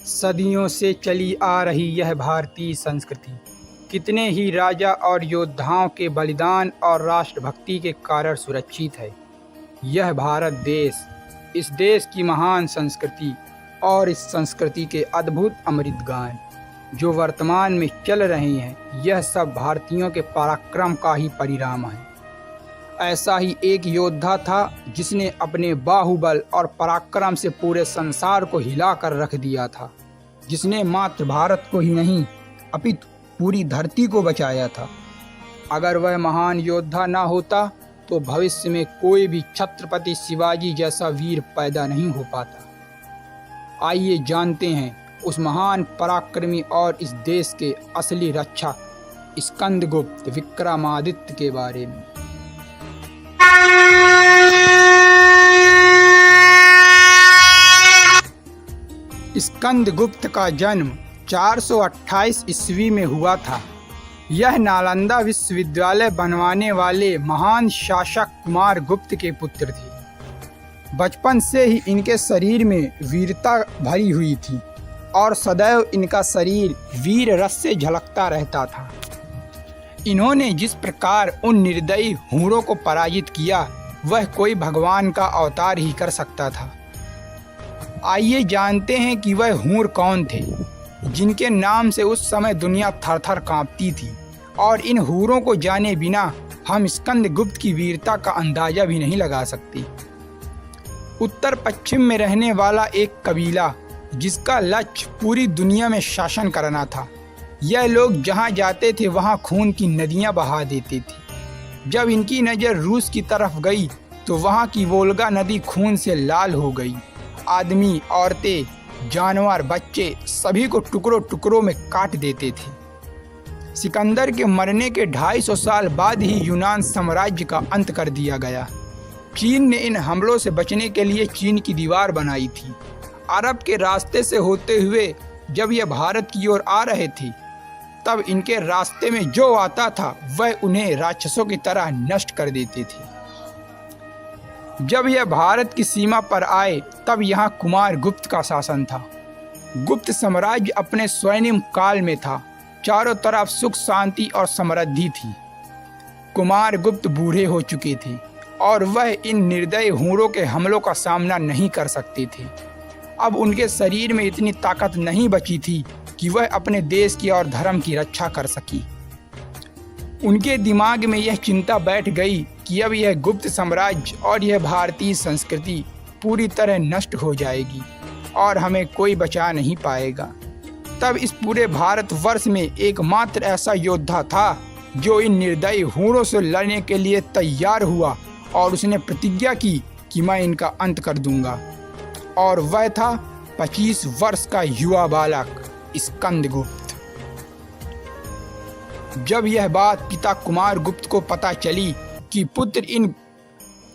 सदियों से चली आ रही यह भारतीय संस्कृति कितने ही राजा और योद्धाओं के बलिदान और राष्ट्रभक्ति के कारण सुरक्षित है। यह भारत देश, इस देश की महान संस्कृति और इस संस्कृति के अद्भुत अमृत गान जो वर्तमान में चल रहे हैं, यह सब भारतीयों के पराक्रम का ही परिणाम है। ऐसा ही एक योद्धा था जिसने अपने बाहुबल और पराक्रम से पूरे संसार को हिला कर रख दिया था, जिसने मात्र भारत को ही नहीं अपितु पूरी धरती को बचाया था। अगर वह महान योद्धा ना होता तो भविष्य में कोई भी छत्रपति शिवाजी जैसा वीर पैदा नहीं हो पाता। आइए जानते हैं उस महान पराक्रमी और इस देश के असली रक्षक स्कंदगुप्त विक्रमादित्य के बारे में। स्कंदगुप्त का जन्म 428 ईस्वी में हुआ था। यह नालंदा विश्वविद्यालय बनवाने वाले महान शासक कुमार गुप्त के पुत्र थे। बचपन से ही इनके शरीर में वीरता भरी हुई थी और सदैव इनका शरीर वीर रस से झलकता रहता था। इन्होंने जिस प्रकार उन निर्दयी हूणों को पराजित किया, वह कोई भगवान का अवतार ही कर सकता था। आइए जानते हैं कि वह हूण कौन थे, जिनके नाम से उस समय दुनिया थर-थर कांपती थी। और इन हूणों को जाने बिना हम स्कंदगुप्त की वीरता का अंदाजा भी नहीं लगा सकते। उत्तर पश्चिम में रहने वाला एक कबीला जिसका लक्ष्य पूरी दुनिया में शासन करना था। यह लोग जहाँ जाते थे वहाँ खून की नदियाँ बहा देते थे। जब इनकी नज़र रूस की तरफ गई तो वहाँ की वोल्गा नदी खून से लाल हो गई। आदमी, औरतें, जानवर, बच्चे सभी को टुकड़ों टुकड़ों में काट देते थे। सिकंदर के मरने के 250 साल बाद ही यूनान साम्राज्य का अंत कर दिया गया। चीन ने इन हमलों से बचने के लिए चीन की दीवार बनाई थी। अरब के रास्ते से होते हुए जब यह भारत की ओर आ रहे थे, तब इनके रास्ते में जो आता था वह उन्हें राक्षसों की तरह नष्ट कर देते थे। जब यह भारत की सीमा पर आए तब यहाँ कुमार गुप्त का शासन था। गुप्त साम्राज्य अपने स्वर्णिम काल में था। चारों तरफ सुख शांति और समृद्धि थी। कुमार गुप्त बूढ़े हो चुके थे और वह इन निर्दयी हूणों के हमलों का सामना नहीं कर सकते थे। अब उनके शरीर में इतनी ताकत नहीं बची थी कि वह अपने देश की और धर्म की रक्षा कर सकी। उनके दिमाग में यह चिंता बैठ गई कि अब यह गुप्त साम्राज्य और यह भारतीय संस्कृति पूरी तरह नष्ट हो जाएगी और हमें कोई बचा नहीं पाएगा। तब इस पूरे भारतवर्ष में एकमात्र ऐसा योद्धा था जो इन निर्दयी हूणों से लड़ने के लिए तैयार हुआ और उसने प्रतिज्ञा की कि मैं इनका अंत कर दूंगा। और वह था 25 वर्ष का युवा बालक स्कंदगुप्त। जब यह बात पिता कुमार गुप्त को पता चली कि पुत्र इन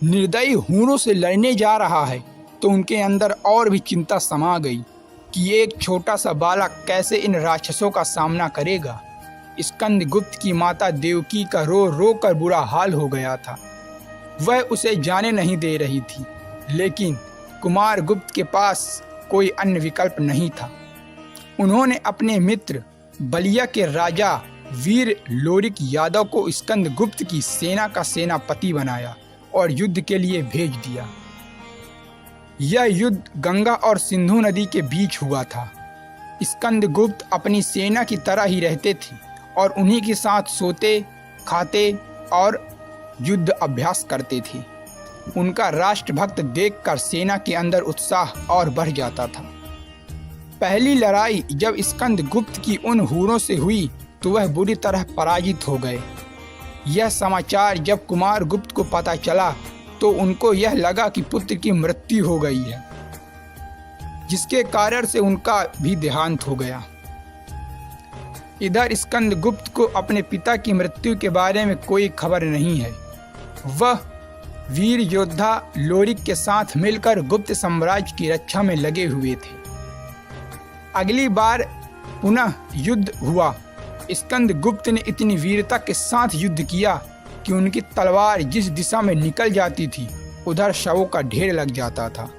निर्दयी हूणों से लड़ने जा रहा है, तो उनके अंदर और भी चिंता समा गई कि एक छोटा सा बालक कैसे इन राक्षसों का सामना करेगा। स्कंदगुप्त की माता देवकी का रो रो कर बुरा हाल हो गया था। वह उसे जाने नहीं दे रही थी, लेकिन कुमार गुप्त के पास कोई अन्य विकल्प नहीं था। उन्होंने अपने मित्र बलिया के राजा वीर लोरिक यादव को स्कंदगुप्त की सेना का सेनापति बनाया और युद्ध के लिए भेज दिया। यह युद्ध गंगा और सिंधु नदी के बीच हुआ था। स्कंदगुप्त अपनी सेना की तरह ही रहते थे और उन्हीं के साथ सोते, खाते और युद्ध अभ्यास करते थे। उनका राष्ट्रभक्त देखकर सेना के अंदर उत्साह और बढ़ जाता था। पहली लड़ाई जब स्कंदगुप्त की उन हूणों से हुई तो वह बुरी तरह पराजित हो गए। यह समाचार जब कुमार गुप्त को पता चला तो उनको यह लगा कि पुत्र की मृत्यु हो गई है, जिसके कारण से उनका भी देहांत हो गया। इधर स्कंदगुप्त को अपने पिता की मृत्यु के बारे में कोई खबर नहीं है। वह वीर योद्धा लोरिक के साथ मिलकर गुप्त साम्राज्य की रक्षा में लगे हुए थे। अगली बार पुनः युद्ध हुआ। स्कंदगुप्त ने इतनी वीरता के साथ युद्ध किया कि उनकी तलवार जिस दिशा में निकल जाती थी उधर शवों का ढेर लग जाता था।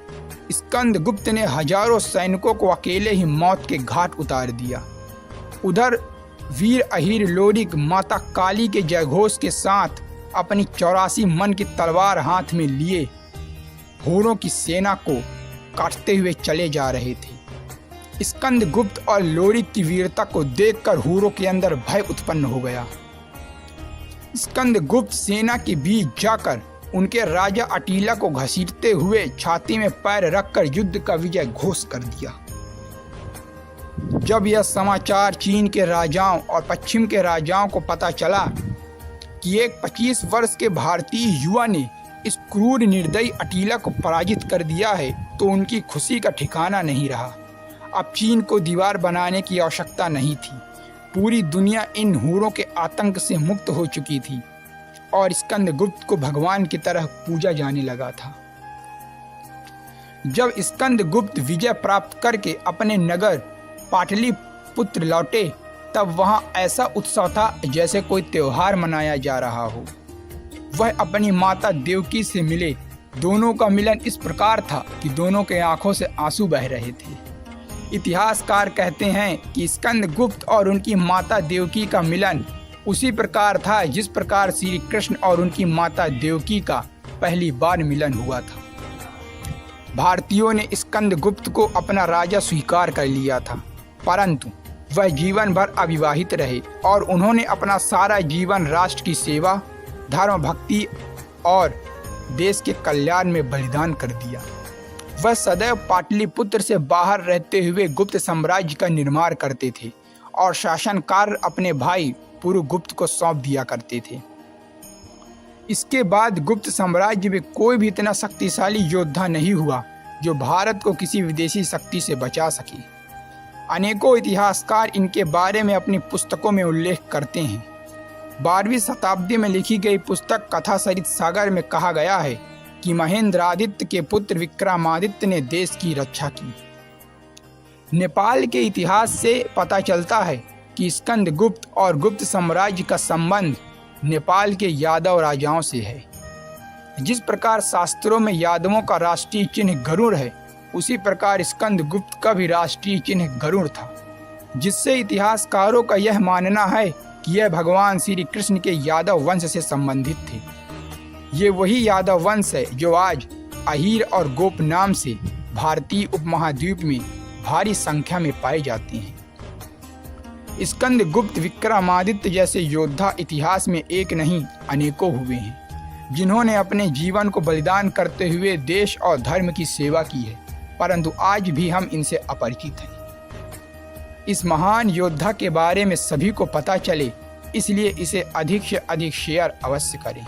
स्कंदगुप्त ने हजारों सैनिकों को अकेले ही मौत के घाट उतार दिया। उधर वीर अहीर लोरिक माता काली के जयघोष के साथ अपनी 84 मन की तलवार हाथ में लिए हूरों की सेना को काटते हुए चले जा रहे थे। स्कंदगुप्त और लोरिक की वीरता को देखकर हूरों के अंदर भय उत्पन्न हो गया। स्कंदगुप्त सेना के बीच जाकर उनके राजा अटीला को घसीटते हुए छाती में पैर रखकर युद्ध का विजय घोष कर दिया। जब यह समाचार चीन के राजाओं और पश्चिम के राजाओं को पता चला कि एक 25 वर्ष के भारतीय युवा ने इस क्रूर निर्दयी अटीला को पराजित कर दिया है, तो उनकी खुशी का ठिकाना नहीं रहा। अब चीन को दीवार बनाने की आवश्यकता नहीं थी। पूरी दुनिया इन हूरों के आतंक से मुक्त हो चुकी थी और स्कंदगुप्त को भगवान की तरह पूजा जाने लगा था। जब स्कंदगुप्त विजय प्राप्त करके अपने नगर पाटलिपुत्र लौटे, तब वहां ऐसा उत्सव था जैसे कोई त्योहार मनाया जा रहा हो। वह अपनी माता देवकी से मिले। दोनों का मिलन इस प्रकार था कि दोनों के आंखों से आंसू बह रहे थे। इतिहासकार कहते हैं कि स्कंदगुप्त और उनकी माता देवकी का मिलन उसी प्रकार था जिस प्रकार श्री कृष्ण और उनकी माता देवकी का पहली बार मिलन हुआ था। भारतीयों ने स्कंदगुप्त को अपना राजा स्वीकार कर लिया था, परंतु वह जीवन भर अविवाहित रहे और उन्होंने अपना सारा जीवन राष्ट्र की सेवा, धर्म भक्ति और देश के कल्याण में बलिदान कर दिया। वह सदैव पाटलिपुत्र से बाहर रहते हुए गुप्त साम्राज्य का निर्माण करते थे और शासन कार्य अपने भाई पुरुगुप्त को सौंप दिया करते थे। इसके बाद गुप्त साम्राज्य में कोई भी इतना शक्तिशाली योद्धा नहीं हुआ जो भारत को किसी विदेशी शक्ति से बचा सके। अनेकों इतिहासकार इनके बारे में अपनी पुस्तकों में उल्लेख करते हैं। 12वीं शताब्दी में लिखी गई पुस्तक कथा सरित सागर में कहा गया है कि महेंद्रादित्य के पुत्र विक्रमादित्य ने देश की रक्षा की। नेपाल के इतिहास से पता चलता है कि स्कंदगुप्त और गुप्त साम्राज्य का संबंध नेपाल के यादव राजाओं से है। जिस प्रकार शास्त्रों में यादवों का राष्ट्रीय चिन्ह गरुड़ है, उसी प्रकार स्कंदगुप्त का भी राष्ट्रीय चिन्ह गरुड़ था, जिससे इतिहासकारों का यह मानना है कि यह भगवान श्री कृष्ण के यादव वंश से संबंधित थे। ये वही यादव वंश है जो आज अहीर और गोप नाम से भारतीय उपमहाद्वीप में भारी संख्या में पाए जाते हैं। स्कंदगुप्त विक्रमादित्य जैसे योद्धा इतिहास में एक नहीं अनेकों हुए हैं, जिन्होंने अपने जीवन को बलिदान करते हुए देश और धर्म की सेवा की है, परंतु आज भी हम इनसे अपरिचित हैं। इस महान योद्धा के बारे में सभी को पता चले, इसलिए इसे अधिक से अधिक शेयर अवश्य करें।